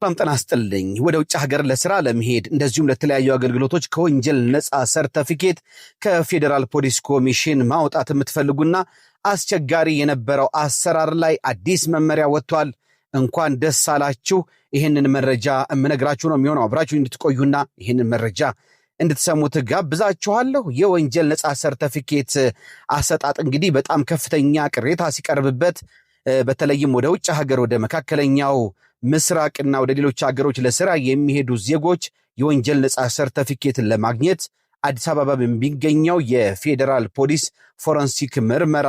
ጤና ይስጥልኝ። ወደ ውጭ ሀገር ለስራ ለመሄድ እንደዚሁም ለተለያዩ አገልግሎቶች ከወንጀል ነፃ ሰርተፊኬት ከፌደራል ፖሊስ ኮሚሽን ማውጣት የምትፈልጉና አስቸጋሪ የነበረው አሰራር ላይ አዲስ መመሪያ ወጥቷል። እንኳን ደስ አላችሁ። ይህንን መረጃ እምነግራችሁ ነው የሚሆነው። አብራችሁ እንድትቆዩና ይህንን መረጃ እንድትሰሙት ጋብዛችኋለሁ። የወንጀል ነፃ ሰርተፊኬት አሰጣጥ እንግዲህ በጣም ከፍተኛ ቅሬታ ሲቀርብበት በተለይም ወደ ውጭ ሀገር ወደ መካከለኛው ምስራቅና ወደ ሌሎች ሀገሮች ለስራ የሚሄዱ ዜጎች የወንጀል ነፃ ሰርተፊኬትን ለማግኘት አዲስ አበባ በሚገኘው የፌደራል ፖሊስ ፎረንሲክ ምርመራ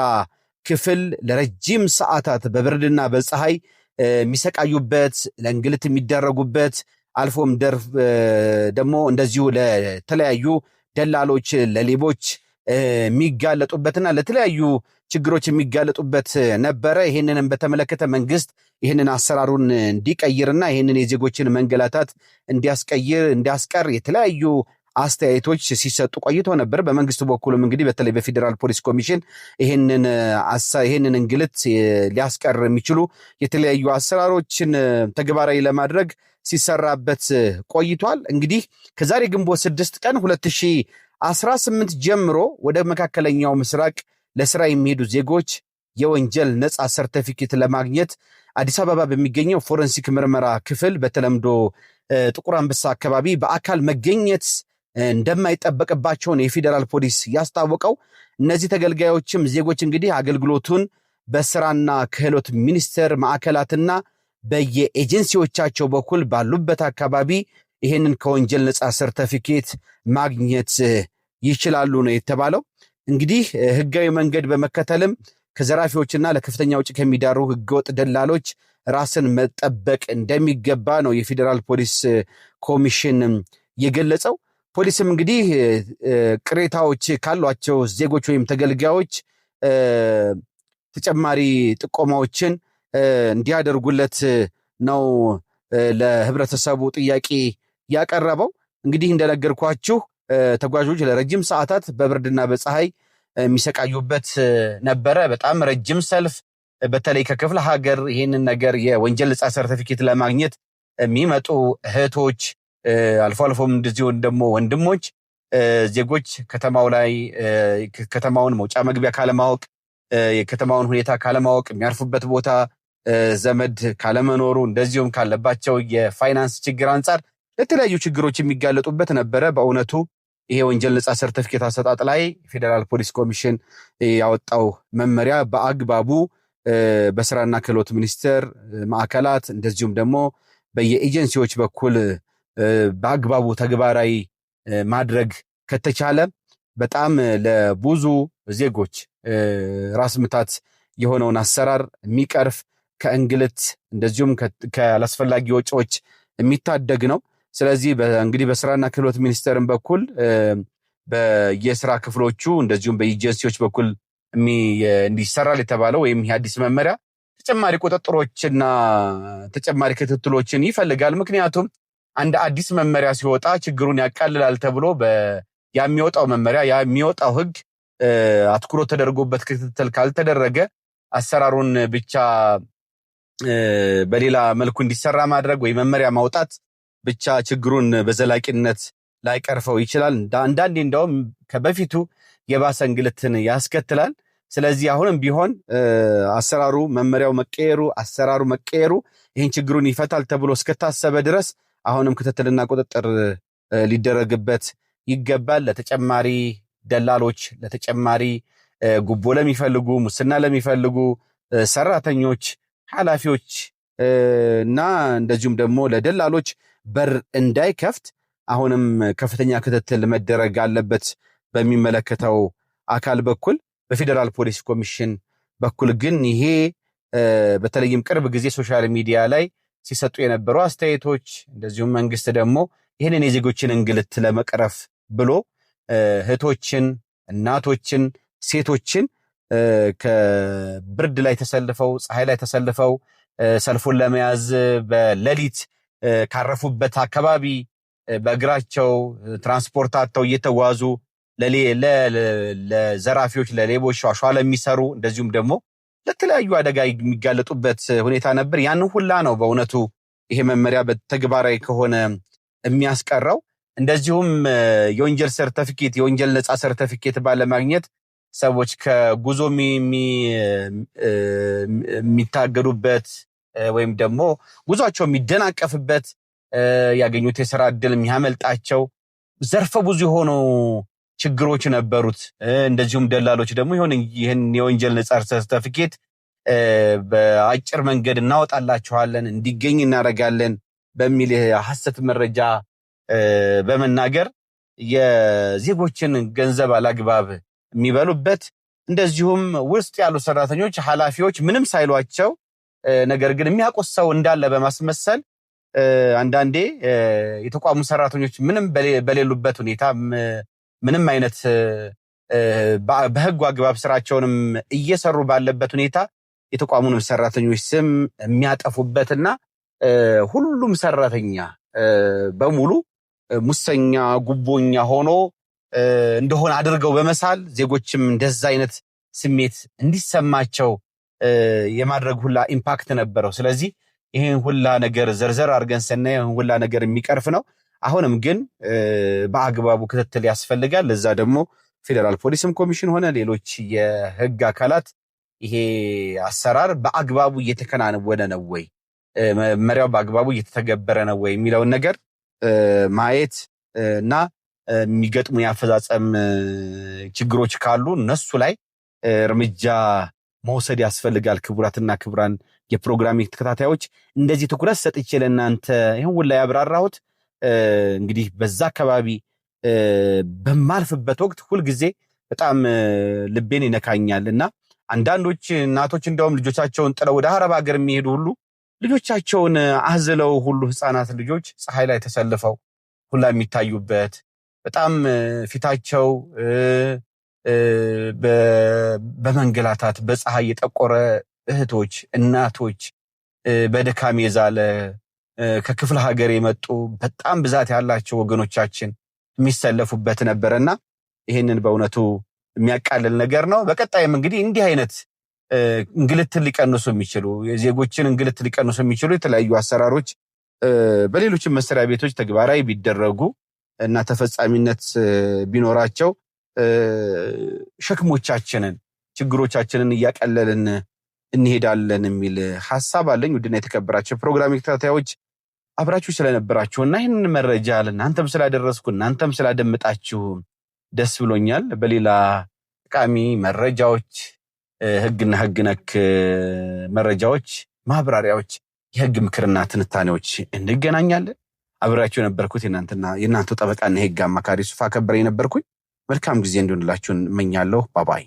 ክፍል ለረጅም ሰዓታት በብርድና በፀሐይ የሚሰቃዩበት፣ ለእንግልት የሚደረጉበት፣ አልፎም ደግሞ እንደዚሁ ለተለያዩ ደላሎች፣ ለሌቦች የሚጋለጡበትና ለተለያዩ ችግሮች የሚጋለጡበት ነበረ። ይህንንም በተመለከተ መንግስት ይህንን አሰራሩን እንዲቀይርና ይህንን የዜጎችን መንገላታት እንዲያስቀር የተለያዩ አስተያየቶች ሲሰጡ ቆይቶ ነበር። በመንግስቱ በኩልም እንግዲህ በተለይ በፌደራል ፖሊስ ኮሚሽን ይህንን እንግልት ሊያስቀር የሚችሉ የተለያዩ አሰራሮችን ተግባራዊ ለማድረግ ሲሰራበት ቆይቷል። እንግዲህ ከዛሬ ግንቦት 6 ቀን 2018 ጀምሮ ወደ መካከለኛው ምስራቅ ለስራ የሚሄዱ ዜጎች የወንጀል ነፃ ሰርተፊኬት ለማግኘት አዲስ አበባ በሚገኘው ፎረንሲክ ምርመራ ክፍል በተለምዶ ጥቁር አንበሳ አካባቢ በአካል መገኘት እንደማይጠበቅባቸው ነው የፌደራል ፖሊስ ያስታወቀው። እነዚህ ተገልጋዮችም ዜጎች እንግዲህ አገልግሎቱን በስራና ክህሎት ሚኒስቴር ማዕከላትና በየኤጀንሲዎቻቸው በኩል ባሉበት አካባቢ ይህንን ከወንጀል ነፃ ሰርተፊኬት ማግኘት ይችላሉ ነው የተባለው። እንግዲህ ህጋዊ መንገድ በመከተልም ከዘራፊዎችና ለከፍተኛ ውጪ ከሚዳሩ ህገወጥ ደላሎች ራስን መጠበቅ እንደሚገባ ነው የፌደራል ፖሊስ ኮሚሽን የገለጸው። ፖሊስም እንግዲህ ቅሬታዎች ካሏቸው ዜጎች ወይም ተገልጋዮች ተጨማሪ ጥቆማዎችን እንዲያደርጉለት ነው ለህብረተሰቡ ጥያቄ ያቀረበው። እንግዲህ እንደነገርኳችሁ ተጓዦች ለረጅም ሰዓታት በብርድና በፀሐይ የሚሰቃዩበት ነበረ። በጣም ረጅም ሰልፍ፣ በተለይ ከክፍለ ሀገር ይህንን ነገር የወንጀል ነፃ ሰርተፊኬት ለማግኘት የሚመጡ እህቶች፣ አልፎ አልፎም እንደዚሁ ደግሞ ወንድሞች፣ ዜጎች ከተማው ላይ ከተማውን መውጫ መግቢያ ካለማወቅ፣ የከተማውን ሁኔታ ካለማወቅ፣ የሚያርፉበት ቦታ ዘመድ ካለመኖሩ፣ እንደዚሁም ካለባቸው የፋይናንስ ችግር አንጻር ለተለያዩ ችግሮች የሚጋለጡበት ነበረ። በእውነቱ ይሄ ወንጀል ነፃ ሰርተፊኬት አሰጣጥ ላይ ፌደራል ፖሊስ ኮሚሽን ያወጣው መመሪያ በአግባቡ በስራና ክህሎት ሚኒስቴር ማዕከላት እንደዚሁም ደግሞ በየኤጀንሲዎች በኩል በአግባቡ ተግባራዊ ማድረግ ከተቻለ በጣም ለብዙ ዜጎች ራስ ምታት የሆነውን አሰራር የሚቀርፍ ከእንግልት እንደዚሁም ከአላስፈላጊ ወጪዎች የሚታደግ ነው። ስለዚህ እንግዲህ በስራና ክህሎት ሚኒስቴርን በኩል በየስራ ክፍሎቹ እንደዚሁም በኤጀንሲዎች በኩል እንዲሰራል የተባለው ወይም አዲስ መመሪያ ተጨማሪ ቁጥጥሮችና ተጨማሪ ክትትሎችን ይፈልጋል። ምክንያቱም አንድ አዲስ መመሪያ ሲወጣ ችግሩን ያቃልላል ተብሎ የሚወጣው መመሪያ የሚወጣው ህግ አትኩሮት ተደርጎበት ክትትል ካልተደረገ አሰራሩን ብቻ በሌላ መልኩ እንዲሰራ ማድረግ ወይ መመሪያ ማውጣት ብቻ ችግሩን በዘላቂነት ላይቀርፈው ይችላል። አንዳንዴ እንደውም ከበፊቱ የባሰ እንግልትን ያስከትላል። ስለዚህ አሁንም ቢሆን መመሪያው አሰራሩ መቀየሩ ይህን ችግሩን ይፈታል ተብሎ እስከታሰበ ድረስ አሁንም ክትትልና ቁጥጥር ሊደረግበት ይገባል። ለተጨማሪ ደላሎች፣ ለተጨማሪ ጉቦ ለሚፈልጉ፣ ሙስና ለሚፈልጉ ሰራተኞች፣ ኃላፊዎች እና እንደዚሁም ደግሞ ለደላሎች በር እንዳይከፍት አሁንም ከፍተኛ ክትትል መደረግ አለበት በሚመለከተው አካል በኩል። በፌደራል ፖሊስ ኮሚሽን በኩል ግን ይሄ በተለይም ቅርብ ጊዜ ሶሻል ሚዲያ ላይ ሲሰጡ የነበሩ አስተያየቶች እንደዚሁም መንግስት ደግሞ ይህንን የዜጎችን እንግልት ለመቅረፍ ብሎ እህቶችን፣ እናቶችን፣ ሴቶችን ከብርድ ላይ ተሰልፈው ፀሐይ ላይ ተሰልፈው ሰልፉን ለመያዝ በሌሊት ካረፉበት አካባቢ በእግራቸው ትራንስፖርት አጥተው እየተጓዙ ለዘራፊዎች፣ ለሌቦች ሸዋሸዋ ለሚሰሩ እንደዚሁም ደግሞ ለተለያዩ አደጋ የሚጋለጡበት ሁኔታ ነበር። ያን ሁላ ነው በእውነቱ ይሄ መመሪያ በተግባራዊ ከሆነ የሚያስቀረው። እንደዚሁም የወንጀል ሰርቲፊኬት የወንጀል ነፃ ሰርቲፊኬት ባለማግኘት ሰዎች ከጉዞ የሚታገዱበት ወይም ደግሞ ጉዟቸው የሚደናቀፍበት ያገኙት የሥራ ዕድል የሚያመልጣቸው ዘርፈ ብዙ የሆኑ ችግሮች ነበሩት። እንደዚሁም ደላሎች ደግሞ ይሄን የወንጀል ነፃ ሰርቲፊኬት በአጭር መንገድ እናወጣላችኋለን እንዲገኝ እናደርጋለን በሚል ሐሰት መረጃ በመናገር የዜጎችን ገንዘብ አላግባብ የሚበሉበት እንደዚሁም ውስጥ ያሉ ሰራተኞች ኃላፊዎች ምንም ሳይሏቸው ነገር ግን የሚያቆሰው እንዳለ በማስመሰል አንዳንዴ የተቋሙ ሰራተኞች ምንም በሌሉበት ሁኔታ ምንም አይነት በህግ አግባብ ስራቸውንም እየሰሩ ባለበት ሁኔታ የተቋሙን ሰራተኞች ስም የሚያጠፉበትና ሁሉም ሰራተኛ በሙሉ ሙሰኛ ጉቦኛ ሆኖ እንደሆነ አድርገው በመሳል ዜጎችም እንደዛ አይነት ስሜት እንዲሰማቸው የማድረግ ሁላ ኢምፓክት ነበረው። ስለዚህ ይሄን ሁላ ነገር ዘርዘር አድርገን ስናይ ይሄን ሁላ ነገር የሚቀርፍ ነው። አሁንም ግን በአግባቡ ክትትል ያስፈልጋል። ለዛ ደግሞ ፌደራል ፖሊስም ኮሚሽን ሆነ ሌሎች የህግ አካላት ይሄ አሰራር በአግባቡ እየተከናወነ ነው ወይ መመሪያው በአግባቡ እየተተገበረ ነው ወይ የሚለውን ነገር ማየት እና የሚገጥሙ ያፈጻጸም ችግሮች ካሉ እነሱ ላይ እርምጃ መውሰድ ያስፈልጋል። ክቡራትና ክቡራን የፕሮግራሚንግ ተከታታዮች እንደዚህ ትኩረት ሰጥቼ ለእናንተ ይሄን ሁላ ያብራራሁት እንግዲህ በዛ አካባቢ በማልፍበት ወቅት ሁልጊዜ በጣም ልቤን ይነካኛልና አንዳንዶች እናቶች እንደውም ልጆቻቸውን ጥለው ወደ አረብ ሀገር የሚሄዱ ሁሉ ልጆቻቸውን አዝለው ሁሉ ህፃናት ልጆች ፀሐይ ላይ ተሰልፈው ሁላ የሚታዩበት በጣም ፊታቸው በመንገላታት በፀሐይ የጠቆረ እህቶች እናቶች በድካም የዛለ ከክፍለ ሀገር የመጡ በጣም ብዛት ያላቸው ወገኖቻችን የሚሰለፉበት ነበርና ይሄንን በእውነቱ የሚያቃልል ነገር ነው። በቀጣይም እንግዲህ እንዲህ አይነት እንግልትን ሊቀንሱ የሚችሉ የዜጎችን እንግልት ሊቀንሱ የሚችሉ የተለያዩ አሰራሮች በሌሎችም መስሪያ ቤቶች ተግባራዊ ቢደረጉ እና ተፈጻሚነት ቢኖራቸው ሸክሞቻችንን ችግሮቻችንን እያቀለልን እንሄዳለን የሚል ሐሳብ አለኝ። ውድና የተከበራችሁ ፕሮግራሚንግ ተከታታዮች አብራችሁ ስለነበራችሁና ይህንን መረጃ ለእናንተም ስላደረስኩ እናንተም ስላደመጣችሁ ደስ ብሎኛል። በሌላ ጠቃሚ መረጃዎች ህግና ህግ ነክ መረጃዎች ማብራሪያዎች የህግ ምክርና ትንታኔዎች እንገናኛለን። አብራችሁ የነበርኩት የእናንተው ጠበቃና የህግ አማካሪ ሱፋ ከበረ ነበርኩኝ። መልካም ጊዜ እንዲሆንላችሁ እመኛለሁ። ባባይ